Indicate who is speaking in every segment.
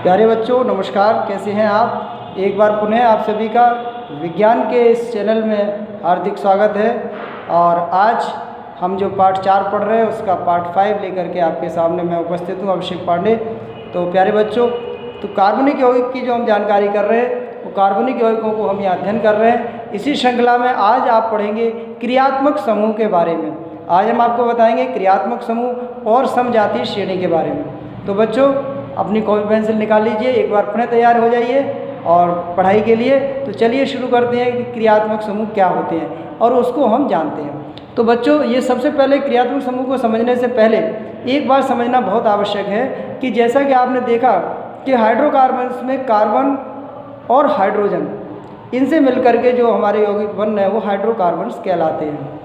Speaker 1: प्यारे बच्चों नमस्कार, कैसे हैं आप। एक बार पुनः आप सभी का विज्ञान के इस चैनल में हार्दिक स्वागत है। और आज हम जो पार्ट 4 पढ़ रहे हैं उसका पार्ट 5 लेकर के आपके सामने मैं उपस्थित हूँ, अभिषेक पांडे। तो प्यारे बच्चों, तो कार्बनिक यौगिक की जो हम जानकारी कर रहे हैं वो कार्बनिक यौगिकों को हम यहाँ अध्ययन कर रहे हैं। इसी श्रृंखला में आज आप पढ़ेंगे क्रियात्मक समूह के बारे में। आज हम आपको बताएंगे क्रियात्मक समूह और समजातीय श्रेणी के बारे में। तो बच्चों अपनी कॉपी पेंसिल निकाल लीजिए, एक बार पुनः तैयार हो जाइए और पढ़ाई के लिए। तो चलिए शुरू करते हैं कि क्रियात्मक समूह क्या होते हैं और उसको हम जानते हैं। तो बच्चों ये सबसे पहले क्रियात्मक समूह को समझने से पहले एक बात समझना बहुत आवश्यक है कि जैसा कि आपने देखा कि हाइड्रोकार्बन्स में कार्बन और हाइड्रोजन इनसे मिलकर के जो हमारे यौगिक बन रहे हैं वो हाइड्रोकार्बन्स कहलाते हैं।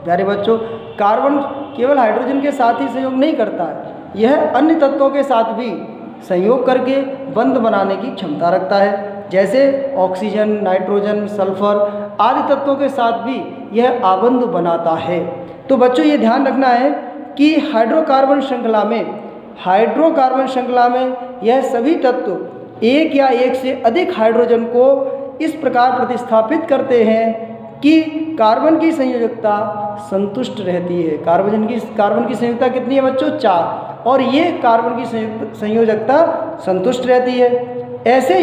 Speaker 1: प्यारे बच्चों, कार्बन केवल हाइड्रोजन के साथ ही संयोग नहीं करता है, यह अन्य तत्वों के साथ भी संयोग करके बंध बनाने की क्षमता रखता है। जैसे ऑक्सीजन, नाइट्रोजन, सल्फर आदि तत्वों के साथ भी यह आबंध बनाता है। तो बच्चों ये ध्यान रखना है कि हाइड्रोकार्बन श्रृंखला में यह सभी तत्व एक या एक से अधिक हाइड्रोजन को इस प्रकार प्रतिस्थापित करते हैं कि कार्बन की संयोजकता संतुष्ट रहती है। कार्बन की संयोजकता कितनी है बच्चों? 4। और ये कार्बन की संयोजकता संतुष्ट रहती है। ऐसे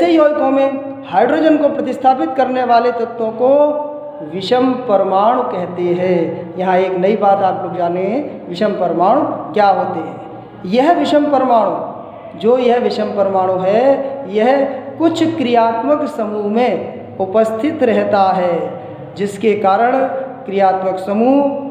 Speaker 1: यौगिकों में हाइड्रोजन को प्रतिस्थापित करने वाले तत्वों को विषम परमाणु कहते हैं। यहाँ एक नई बात आप लोग जाने, विषम परमाणु क्या होते हैं। यह विषम परमाणु है, यह कुछ क्रियात्मक समूह में उपस्थित रहता है, जिसके कारण क्रियात्मक समूह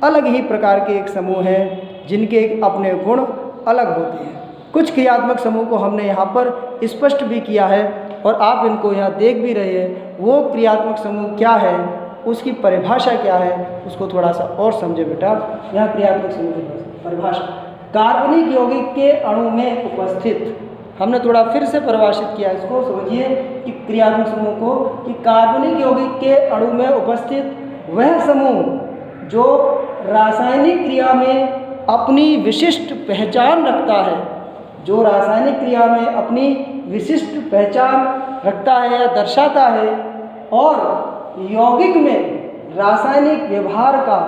Speaker 1: अलग ही प्रकार के एक समूह हैं जिनके अपने गुण अलग होते हैं। कुछ क्रियात्मक समूह को हमने यहाँ पर स्पष्ट भी किया है और आप इनको यहाँ देख भी रहे हैं। वो क्रियात्मक समूह क्या है, उसकी परिभाषा क्या है, उसको थोड़ा सा और समझे बेटा। यहाँ क्रियात्मक समूह की परिभाषा, कार्बनिक यौगिक के अणु में उपस्थित, हमने थोड़ा फिर से परिभाषित किया, इसको समझिए कि क्रियात्मक समूह को, कि कार्बनिक यौगिक के अणु में उपस्थित वह समूह जो रासायनिक क्रिया में अपनी विशिष्ट पहचान रखता है, जो रासायनिक क्रिया में अपनी विशिष्ट पहचान रखता है या दर्शाता है, और यौगिक में रासायनिक व्यवहार का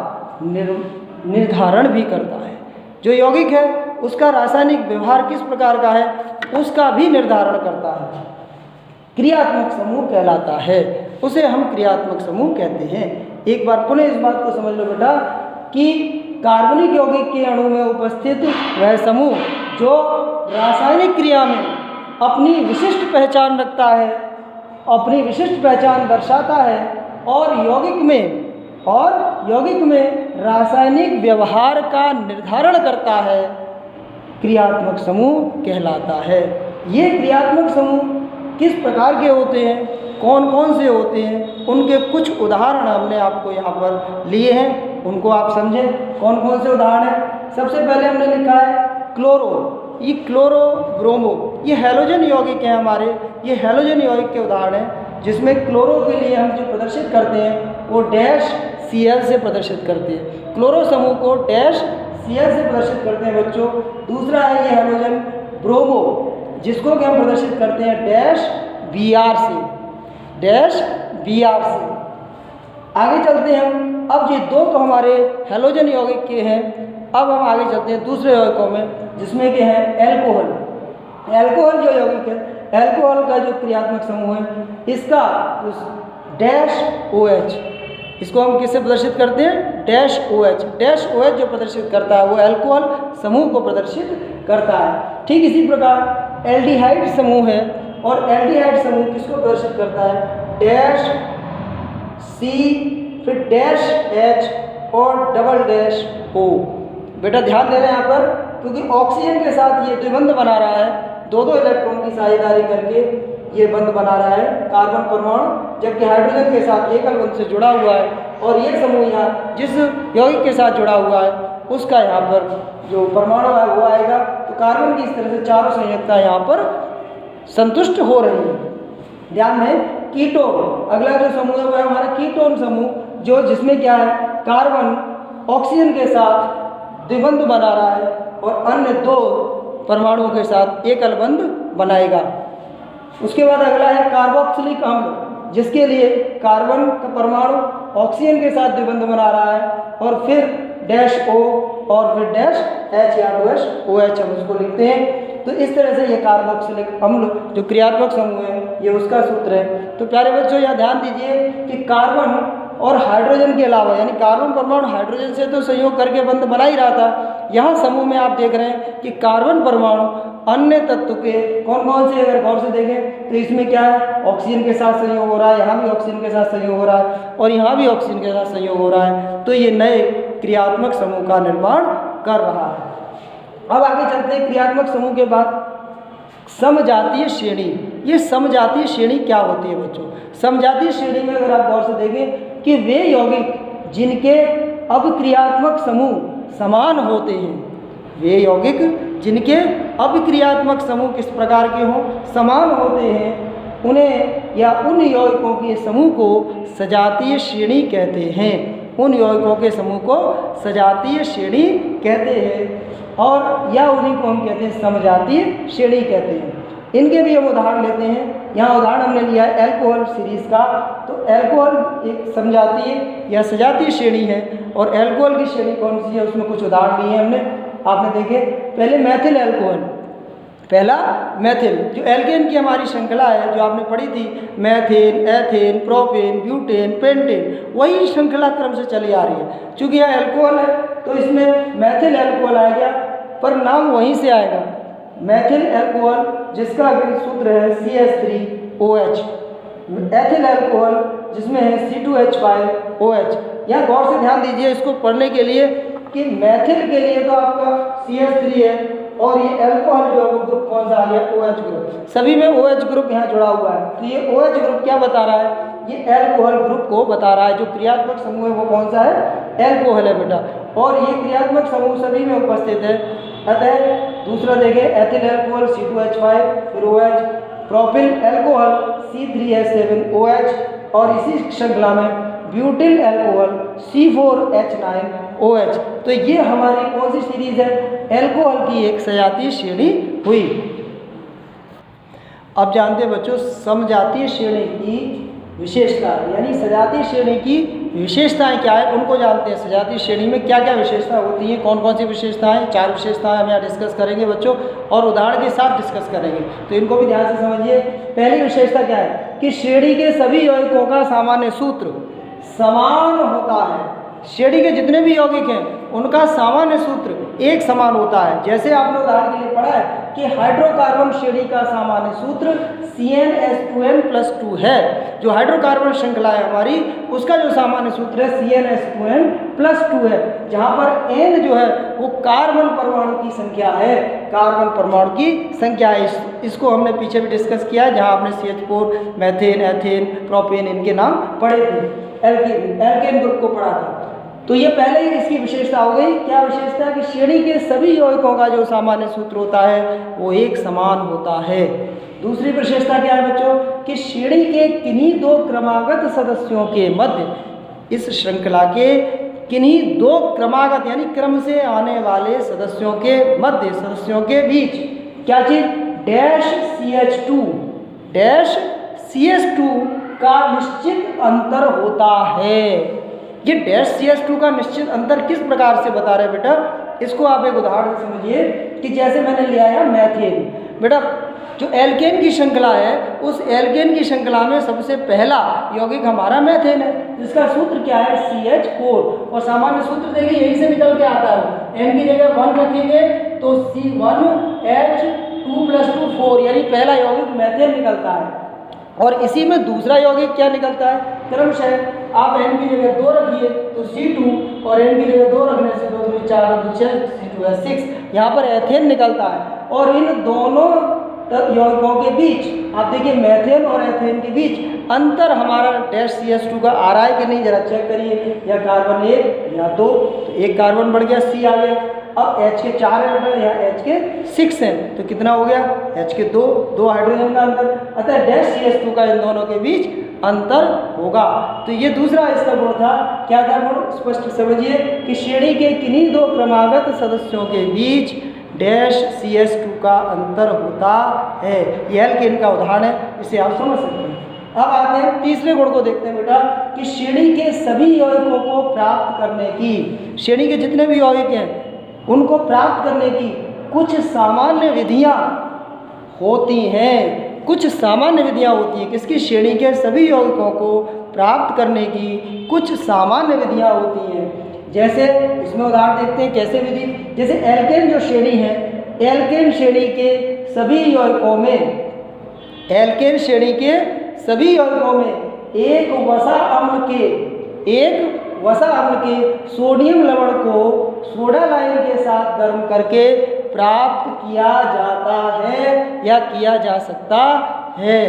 Speaker 1: निर्धारण भी करता है। जो यौगिक है उसका रासायनिक व्यवहार किस प्रकार का है उसका भी निर्धारण करता है, क्रियात्मक समूह कहलाता है। उसे हम क्रियात्मक समूह कहते हैं। एक बार पुनः इस बात को समझ लो बेटा कि कार्बनिक यौगिक के अणु में उपस्थित वह समूह जो रासायनिक क्रिया में अपनी विशिष्ट पहचान रखता है, अपनी विशिष्ट पहचान दर्शाता है, और यौगिक में रासायनिक व्यवहार का निर्धारण करता है, क्रियात्मक समूह कहलाता है। ये क्रियात्मक समूह किस प्रकार के होते हैं, कौन कौन से होते हैं, उनके कुछ उदाहरण हमने आपको यहाँ पर लिए हैं, उनको आप समझें। कौन कौन से उदाहरण हैं? सबसे पहले हमने लिखा है क्लोरो, ये क्लोरो ब्रोमो, ये हैलोजन यौगिक हैं हमारे। ये हैलोजन यौगिक के उदाहरण हैं, जिसमें क्लोरो के लिए हम जो प्रदर्शित करते हैं वो डैश Cl से प्रदर्शित करते हैं। क्लोरो समूह को डैश Cl से प्रदर्शित करते हैं बच्चों। दूसरा है ये हैलोजन ब्रोमो, जिसको कि हम प्रदर्शित करते हैं डैश Br से। आगे चलते हैं हम। अब ये दो तो हमारे हैलोजन यौगिक के हैं। अब हम आगे चलते हैं दूसरे यौगिकों में, जिसमें के हैं एल्कोहल जो यौगिक है, एल्कोहल का जो क्रियात्मक समूह है, इसका डैश OH, इसको हम किससे प्रदर्शित करते हैं? डैश OH जो प्रदर्शित करता है वो एल्कोहल समूह को प्रदर्शित करता है। ठीक इसी प्रकार एल्डिहाइड समूह है, और एल्डिहाइड समूह किसको प्रदर्शित करता है? डैश C, फिर डैश H और डबल डैश O। बेटा ध्यान दे रहे हैं यहाँ पर, क्योंकि ऑक्सीजन के साथ ये द्विबंध बना रहा है, दो इलेक्ट्रॉन की साझेदारी करके ये बंध बना रहा है कार्बन परमाणु, जबकि हाइड्रोजन के साथ एकल बंध से जुड़ा हुआ है। और ये समूह यहाँ जिस यौगिक के साथ जुड़ा हुआ है उसका यहाँ पर जो परमाणु है वो आएगा। तो कार्बन की इस तरह से चारों संयोजकता यहाँ पर संतुष्ट हो रही है। ध्यान में कीटोन, अगला जो समूह है वो है हमारा कीटोन समूह, जो जिसमें क्या है, कार्बन ऑक्सीजन के साथ द्विबंध बना रहा है और अन्य दो परमाणुओं के साथ एकल बंध बनाएगा। उसके बाद अगला है कार्बोक्सिलिक अम्ल, जिसके लिए कार्बन का परमाणु ऑक्सीजन के साथ द्विबंध बना रहा है और फिर डैश O और फिर डैश H या डैश OH हम उसको लिखते हैं। तो इस तरह से ये कार्बोक्सिलिक अम्ल जो क्रियात्मक समूह है ये उसका सूत्र है। तो प्यारे बच्चों यहाँ ध्यान दीजिए कि कार्बन और हाइड्रोजन के अलावा, यानी कार्बन परमाणु हाइड्रोजन से तो संयोग करके बंध बना ही रहा था, यहाँ समूह में आप देख रहे हैं कि कार्बन परमाणु अन्य तत्व के कौन कौन से अगर गौर से देखें तो इसमें क्या है, ऑक्सीजन के साथ संयोग हो रहा है, यहाँ भी ऑक्सीजन के साथ संयोग हो रहा है और यहाँ भी ऑक्सीजन के साथ संयोग हो रहा है। तो ये नए क्रियात्मक समूह का निर्माण कर रहा है। अब आगे चलते हैं क्रियात्मक समूह के बाद समजातीय श्रेणी। ये समजातीय श्रेणी क्या होती है बच्चों? समजातीय श्रेणी में अगर आप गौर से देखें कि वे यौगिक जिनके अभिक्रियात्मक समूह समान होते हैं, वे यौगिक जिनके अभिक्रियात्मक समूह किस प्रकार के हों, समान होते हैं, उन्हें या उन यौगिकों के समूह को सजातीय श्रेणी कहते हैं। उन यौगिकों के समूह को सजातीय श्रेणी कहते हैं और या उन्हीं को हम कहते हैं समजातीय श्रेणी कहते हैं। इनके भी हम उदाहरण लेते हैं। यहाँ उदाहरण हमने लिया है एल्कोहल सीरीज का। तो एल्कोहल एक समजातीय या सजातीय श्रेणी है और एल्कोहल की श्रेणी कौन सी है उसमें कुछ उदाहरण लिए हमने, आपने देखे। पहले मैथिल एल्कोहल, पहला मैथिल, जो एल्केन की हमारी श्रृंखला है जो आपने पढ़ी थी, methane, ethane, propane, butane, pentane, वही श्रृंखला क्रम से चली आ रही है। चूँकि यह एल्कोहल है तो इसमें मैथिल एल्कोहल आएगा, पर नाम वहीं से आएगा, मैथिल एल्कोहल, जिसका सूत्र है CH3OH। एथिल एल्कोहल जिसमें है C2H5OH। यहाँ गौर से ध्यान दीजिए इसको पढ़ने के लिए कि मैथिल के लिए तो आपका CH3 है और ये एल्कोहल जो है वो ग्रुप कौन सा आ गया, OH ग्रुप। सभी में OH ग्रुप यहाँ जुड़ा हुआ है। तो ये OH ग्रुप क्या बता रहा है, ये एल्कोहल ग्रुप को बता रहा है। जो क्रियात्मक समूह है वो कौन सा है, एल्कोहल है बेटा, और ये क्रियात्मक समूह सभी में उपस्थित है। अतः दूसरा देखें, एथिल एल्कोहल C2H5 फिर OH, प्रोपिल एल्कोहल C3H7OH और इसी श्रृंखला में ब्यूटिल एल्कोहल C4H9OH। तो ये हमारी कौन सी सीरीज है, एल्कोहल की एक सजातीय श्रेणी हुई। अब जानते हैं बच्चों समजातीय श्रेणी की विशेषता, यानी सजातीय श्रेणी की विशेषताएं क्या है उनको जानते हैं। सजातीय श्रेणी में क्या क्या विशेषताएं होती हैं, कौन कौन सी विशेषताएं, 4 विशेषताएं हम यहाँ डिस्कस करेंगे बच्चों और उदाहरण के साथ डिस्कस करेंगे, तो इनको भी ध्यान से समझिए। पहली विशेषता क्या है कि श्रेणी के सभी यौगिकों का सामान्य सूत्र समान होता है। श्रेणी के जितने भी यौगिक हैं उनका सामान्य सूत्र एक समान होता है। जैसे आपने उदाहरण के लिए पढ़ा है कि हाइड्रोकार्बन श्रेणी का सामान्य सूत्र CnH2n+2 है। जो हाइड्रोकार्बन श्रृंखला है हमारी उसका जो सामान्य सूत्र है CnH2n+2 है, जहाँ पर n जो है वो कार्बन परमाणु की संख्या है, कार्बन परमाणु की संख्या है। इसको हमने पीछे भी डिस्कस किया है, जहाँ आपने CH4, मैथेन, एथेन, प्रोपेन इनके नाम पढ़े थे, एल्केन ग्रुप को पढ़ा था। तो ये पहले ही इसकी विशेषता हो गई। क्या विशेषता है कि श्रेणी के सभी यौगिकों का जो सामान्य सूत्र होता है वो एक समान होता है। दूसरी विशेषता क्या है बच्चों कि श्रेणी के किन्हीं 2 क्रमागत सदस्यों के मध्य, इस श्रृंखला के किन्हीं 2 क्रमागत यानी क्रम से आने वाले सदस्यों के मध्य, सदस्यों के बीच क्या चीज, -CH2 का निश्चित अंतर होता है। ये -CH2 का निश्चित अंतर किस प्रकार से बता रहे हैं बेटा, इसको आप एक उदाहरण से समझिए कि जैसे मैंने लिया है मैथेन। बेटा जो एल्केन की श्रृंखला है उस एल्केन की श्रृंखला में सबसे पहला यौगिक हमारा मैथेन है, जिसका सूत्र क्या है CH4, और सामान्य सूत्र देखिए यही से निकल के आता है। n की जगह 1 रखेंगे तो C1H2+2 4, यानी पहला यौगिक मैथेन निकलता है। और इसी में दूसरा यौगिक क्या निकलता है, क्रमशः आप n की जगह 2 रखिए तो C2, और n की जगह 2 रखने से 2 दूनी 4 और 6 C2H6, यहाँ पर एथेन निकलता है। और इन दोनों यौगिकों के बीच आप देखिए मैथेन और एथेन के बीच अंतर हमारा -CH2 का आ रहा है कि नहीं, जरा चेक करिए, या कार्बन 1 या 2, तो एक कार्बन बढ़ गया, C आ गया। अब H के 4 है या H के 6 हैं, तो कितना हो गया, H के 2 हाइड्रोजन का अंतर, अतः -CH2 का इन दोनों के बीच अंतर होगा। तो ये दूसरा इसका गुण था। क्या था गुण, स्पष्ट समझिए कि श्रेणी के किन्हीं 2 क्रमागत सदस्यों के बीच डैश CH2 का अंतर होता है। यह एल्केन का उदाहरण है, इसे आप समझ सकते हैं। अब आते हैं तीसरे गुण को देखते हैं बेटा कि श्रेणी के सभी यौगिकों को प्राप्त करने की, श्रेणी के जितने भी यौगिक हैं उनको प्राप्त करने की कुछ सामान्य विधियां होती हैं। कुछ सामान्य विधियां होती हैं किसकी? श्रेणी के सभी यौगिकों को प्राप्त करने की कुछ सामान्य विधियां होती हैं। जैसे इसमें उदाहरण देखते हैं कैसे विधि। जैसे एल्केन जो श्रेणी है, एल्केन श्रेणी के सभी यौगिकों में, एल्केन श्रेणी के सभी यौगिकों में एक वसा अम्ल के सोडियम लवण को सोडा लाइम के साथ गर्म करके प्राप्त किया जाता है या किया जा सकता है।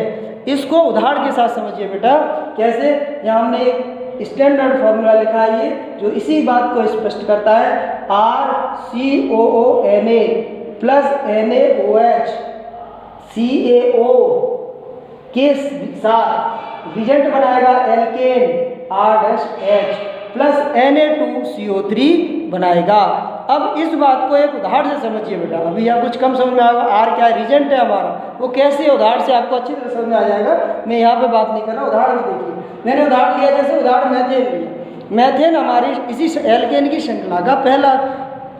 Speaker 1: इसको उदाहरण के साथ समझिए बेटा। कैसे? यहाँ हमने एक स्टैंडर्ड फॉर्मूला लिखा है ये, जो इसी बात को स्पष्ट करता है। RCOONA प्लस NaOH CaO के साथ रिजल्ट बनाएगा एल्केन R' प्लस Na2CO3 बनाएगा। अब इस बात को एक उदाहरण से समझिए बेटा। अभी यहाँ कुछ कम समझ में आएगा। R क्या रिजल्ट है हमारा, वो कैसे उदाहरण से आपको अच्छी तरह समझ में आ जाएगा। मैं यहाँ पे बात नहीं कर रहा, उदाहरण भी देखिए। मैंने उदाहरण लिया, जैसे उदाहरण मैथेन लिया। मैथेन हमारी इसी एल्केन की श्रृंखला का पहला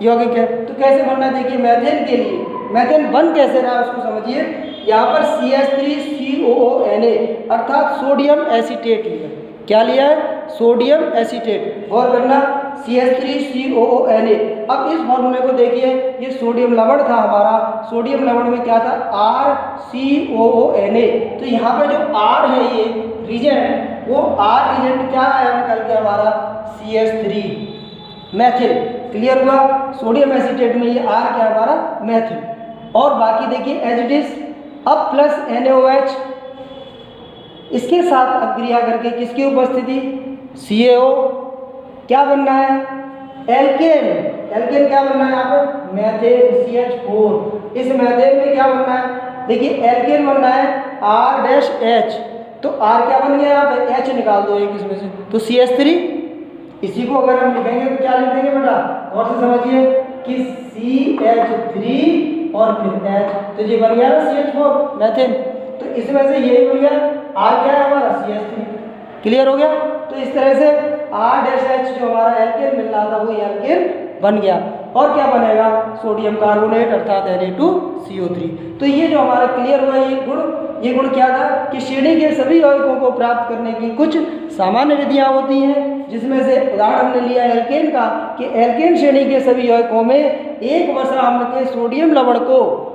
Speaker 1: यौगिक है। तो कैसे बनना है देखिए। मैथेन के लिए मैथेन बन कैसे रहा है उसको समझिए। यहाँ पर CH3COONA अर्थात सोडियम एसीटेट लिया। क्या लिया है? Sodium acetate. गौर करना, CH3COONA। अब इस फॉर्मूले को देखिए, ये सोडियम लवण था हमारा। सोडियम लवण में क्या था? RCOONA। तो यहाँ पे जो R है ये रिजेंट, वो R रिजेंट क्या आया निकल के हमारा? CH3 मैथिल। क्लियर हुआ? सोडियम एसीटेट में ये R क्या हमारा? मैथिल। और बाकी देखिए एज इट इज। अब प्लस NaOH, इसके साथ अक्रिया करके किसकी उपस्थिति? CaO। क्या बनना है? एल्केन। एल्केन क्या बनना है यहाँ पर? Methane CH4। इस मैथेन में क्या बनना है? देखिए एल्केन बनना है R'H। तो R क्या बन गया यहाँ पे? H निकाल दो एक इसमें से, तो CH3। इसी को अगर हम लिखेंगे तो क्या लिख देंगे बेटा? और से समझिए कि CH3 और फिर H, तो ये बन गया ना CH4 मैथेन। तो इसमें से यही बन गया। R क्या है हमारा? CH3। क्लियर हो गया? तो इस तरह से R'H जो हमारा एल्केन मिल रहा था वो एल्केन बन गया। और क्या बनेगा? सोडियम कार्बोनेट अर्थात Na2CO3। तो ये जो हमारा क्लियर हुआ ये गुण क्या था कि श्रेणी के सभी यौगिकों को प्राप्त करने की कुछ सामान्य विधियां होती हैं, जिसमें से उदाहरण हमने लिया एल्केन का कि एल्केन श्रेणी के सभी यौगिकों में एक वसा अम्ल के सोडियम लवण को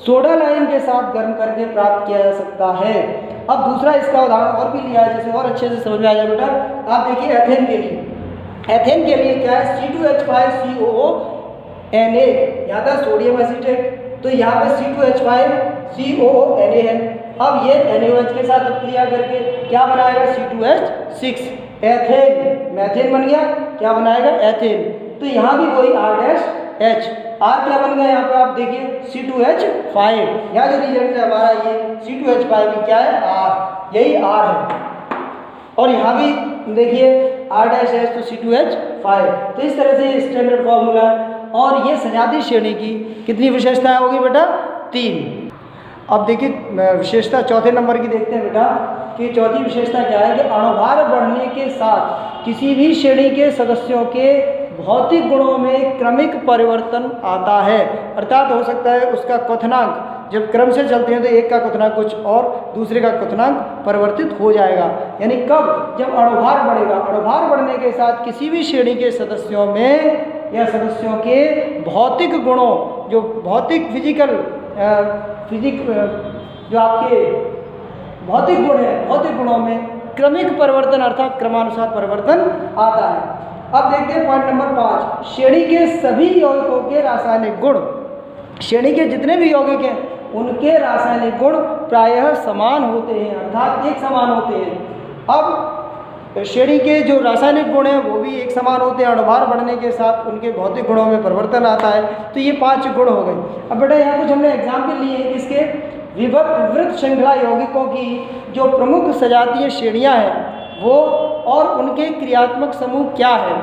Speaker 1: सोडा लाइम के साथ गर्म करके प्राप्त किया जा सकता है। अब दूसरा इसका उदाहरण और भी लिया है, जैसे और अच्छे से समझ में आ जाए बेटा। आप देखिए एथेन के लिए। एथेन के लिए क्या है? C2H5COONA। यहाँ था सोडियम एसीटेट, तो यहाँ पे C2H5COONA है। अब ये NaOH के साथ क्रिया करके क्या बनाएगा? C2H6 ethane. मैथेन बन गया। क्या बनाएगा? एथेन। तो यहाँ भी वही R'। R क्या बन गया यहाँ पे? आप देखिए C2H5। यहाँ जो रिजल्ट है हमारा ये C2H5 क्या है? R। यही R है। और यहाँ भी देखिए R' तो C2H5। तो इस तरह से स्टैंडर्ड फॉर्मूला है। और ये सजातीय श्रेणी की कितनी विशेषताएं होगी बेटा? 3। अब देखिए विशेषता चौथे नंबर की देखते हैं बेटा कि चौथी विशेषता क्या है कि अणुभार बढ़ने के साथ किसी भी श्रेणी के सदस्यों के भौतिक गुणों में क्रमिक परिवर्तन आता है। अर्थात हो सकता है उसका क्वथनांक जब क्रम से चलते हैं तो एक का क्वथनांक कुछ और दूसरे का क्वथनांक परिवर्तित हो जाएगा। यानी कब? जब अणुभार बढ़ेगा। अणुभार बढ़ने के साथ किसी भी श्रेणी के सदस्यों में या सदस्यों के भौतिक गुणों, जो भौतिक जो आपके भौतिक गुण है, भौतिक गुणों में क्रमिक परिवर्तन अर्थात क्रमानुसार परिवर्तन आता है। अब देखते हैं पॉइंट नंबर 5, श्रेणी के सभी यौगिकों के रासायनिक गुण। श्रेणी के जितने भी यौगिक हैं उनके रासायनिक गुण प्रायः समान होते हैं, अर्थात एक समान होते हैं। अब श्रेणी के जो रासायनिक गुण हैं वो भी एक समान होते हैं। अणुभार बढ़ने के साथ उनके भौतिक गुणों में परिवर्तन आता है। तो ये 5 गुण हो गए। अब बेटा यहाँ कुछ हमने एग्जाम्पल लिए हैं इसके। विभक्त श्रृंखला यौगिकों की जो प्रमुख सजातीय श्रेणियां हैं वो और उनके क्रियात्मक समूह क्या है।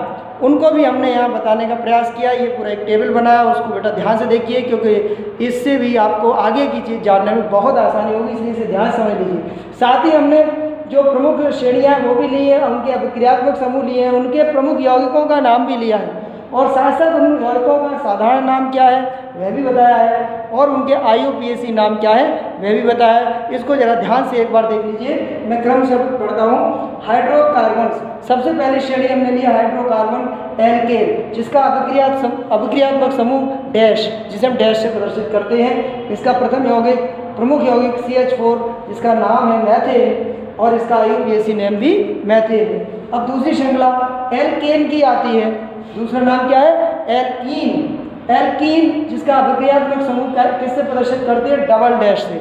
Speaker 1: उनको भी हमने यहाँ बताने का प्रयास किया। ये पूरा एक टेबल बनाया, उसको बेटा ध्यान से देखिए, क्योंकि इससे भी आपको आगे की चीज़ जानने में बहुत आसानी होगी, इसलिए इसे ध्यान से समझ लीजिए। साथ ही हमने जो प्रमुख श्रेणियाँ हैं वो भी ली हैं, उनके अभिक्रियात्मक समूह लिए हैं, उनके प्रमुख यौगिकों का नाम भी लिया है, और साथ साथ उन यौगिकों का साधारण नाम क्या है वह भी बताया है, और उनके IUPAC नाम क्या है वह भी बताया है। इसको जरा ध्यान से एक बार देख लीजिए, मैं क्रम से पढ़ता हूँ। हाइड्रोकार्बन, सबसे पहली श्रेणी हमने लिया हाइड्रोकार्बन एल्केन, जिसका अभिक्रियात्मक समूह डैश, जिसे हम डैश से प्रदर्शित करते हैं। इसका प्रथम यौगिक, प्रमुख यौगिक CH4, जिसका नाम है मैथेन, और इसका IUPAC नेम भी मैथेन है। अब दूसरी श्रृंखला एल्केन की आती है, दूसरा नाम क्या है एल्कीन। एल्कीन जिसका अभिक्रियात्मक समूह किससे प्रदर्शित करते हैं, डबल डैश से,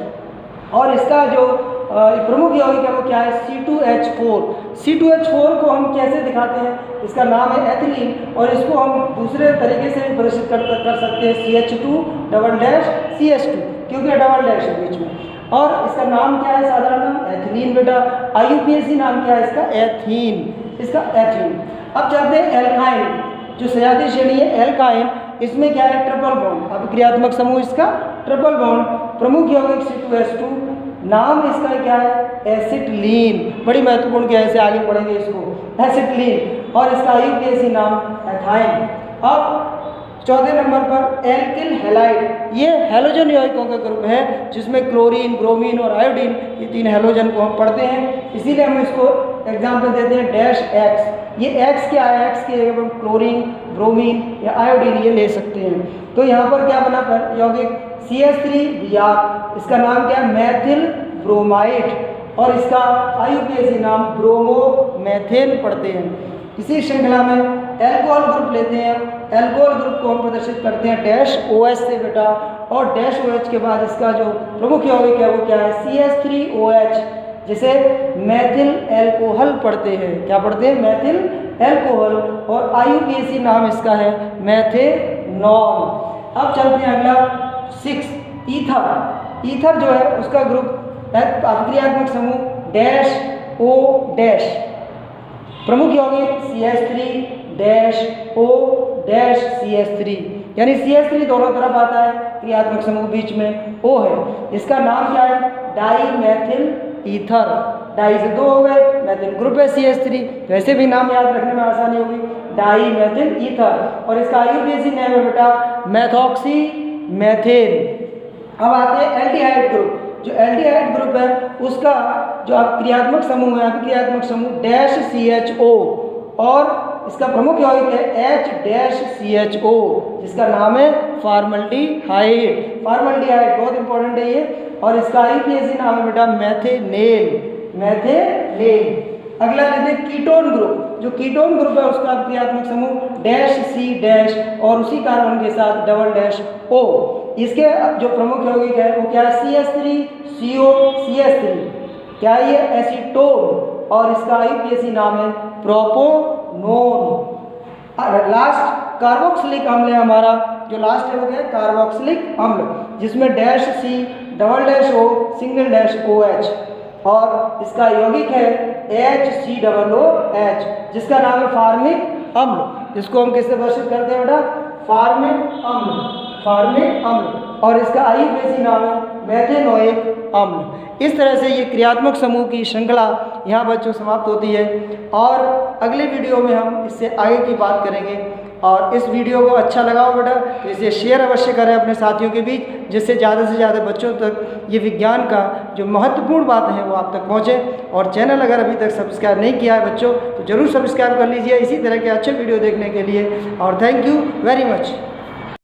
Speaker 1: और इसका जो प्रमुख यौगिक है वो क्या है C2H4। C2H4 को हम कैसे दिखाते हैं, इसका नाम है एथिलीन, और इसको हम दूसरे तरीके से भी प्रदर्शित कर सकते हैं CH2 डबल डैश CH2, क्योंकि डबल डैश है बीच में। और इसका नाम क्या है, साधारण नाम एथिलीन बेटा। IUPAC नाम क्या है इसका, एथीन, इसका एथीन। अब चलते हैं एल्काइन, जो सजाती श्रेणी है एल्काइन, इसमें क्या है ट्रिपल बॉन्ड, अभिक्रियात्मक समूह इसका ट्रिपल बॉन्ड। प्रमुख यौगिक C2H2, नाम इसका क्या है एसिटिलीन, बड़ी महत्वपूर्ण क्या है, इसे आगे पढ़ेंगे इसको, एसिटिलीन, और इसका IUPAC नाम एथाइन। अब चौथे नंबर पर एल्किल हैलाइड, ये हैलोजन यौगिकों का ग्रुप है, जिसमें क्लोरीन, ब्रोमीन और आयोडीन, ये तीन हैलोजन को हम पढ़ते हैं, इसीलिए हम इसको एग्जाम्पल देते हैं डैश एक्स। ये एक्स क्या है, एक्स के हम क्लोरीन, ब्रोमीन या आयोडीन ये ले सकते हैं। तो यहाँ पर क्या बना पर यौगिक CH3Br, इसका नाम क्या है मैथिल ब्रोमाइड, और इसका IUPAC नाम ब्रोमोमेथेन पढ़ते हैं। इसी श्रृंखला में एल्कोहल ग्रुप लेते हैं, एल्कोहल ग्रुप को हम प्रदर्शित करते हैं डैश OH से बेटा, और डैश OH के बाद इसका जो प्रमुख यौगिक है वो क्या है CH3OH, जिसे मैथिल एल्कोहल पढ़ते हैं। क्या पढ़ते हैं, मैथिल एल्कोहल, और IUPAC नाम इसका है मैथेनॉल। अब चलते हैं अगला 6 ईथर। ईथर जो है उसका ग्रुप अभिक्रियात्मक समूह डैश O डैश, प्रमुख यौगिक CH3 dash O dash CH3, यानी CH3 दोनों तरफ आता है, क्रियात्मक समूह बीच में O है। इसका नाम क्या है डाई मैथिल ईथर, डाई से 2 हो गए, मैथिल ग्रुप है CH3, वैसे भी नाम याद रखने में आसानी होगी, डाई मैथिल ईथर, और इसका IUPAC नेम है बेटा मैथॉक्सी मैथेन। अब आते हैं एल्डिहाइड ग्रुप। जो एल्डिहाइड ग्रुप है उसका जो क्रियात्मक समूह है, अभिक्रियात्मक समूह डैश CHO, और इसका प्रमुख यौगिक है H डैश CHO, जिसका नाम है फॉर्मल्डिहाइड। फॉर्मल्डिहाइड बहुत इंपॉर्टेंट है ये, और इसका IUPAC नाम है बेटा मैथेनेल, मैथेनेल। अगला लेते हैं कीटोन ग्रुप। जो कीटोन ग्रुप है उसका क्रियात्मक समूह डैश C डैश, और उसी कार्बन के साथ डबल डैश O। इसके जो प्रमुख यौगिक है वो क्या है CH3CO CH3, क्या है ये एसीटोन, और इसका IUPAC नाम है प्रोपोनोन। लास्ट कार्बोक्सिलिक अम्ल है हमारा, जो लास्ट है वो क्या है कार्बोक्सिलिक अम्ल, जिसमें dash C double dash O single dash OH, और इसका यौगिक है HCOOH, जिसका नाम है फार्मिक अम्ल। इसको हम किससे प्रदर्शित करते हैं बेटा, फार्मिक अम्ल, फार्मिक अम्ल, और इसका IUPAC नाम है मैथेनोइक अम्ल। इस तरह से ये क्रियात्मक समूह की श्रृंखला यहाँ बच्चों समाप्त होती है, और अगले वीडियो में हम इससे आगे की बात करेंगे। और इस वीडियो को अच्छा लगा हो बेटा तो इसे शेयर अवश्य करें अपने साथियों के बीच, जिससे ज़्यादा से ज़्यादा बच्चों तक ये विज्ञान का जो महत्वपूर्ण बात है वो आप तक पहुँचे। और चैनल अगर अभी तक सब्सक्राइब नहीं किया है बच्चों तो ज़रूर सब्सक्राइब कर लीजिए इसी तरह के अच्छे वीडियो देखने के लिए। और थैंक यू वेरी मच।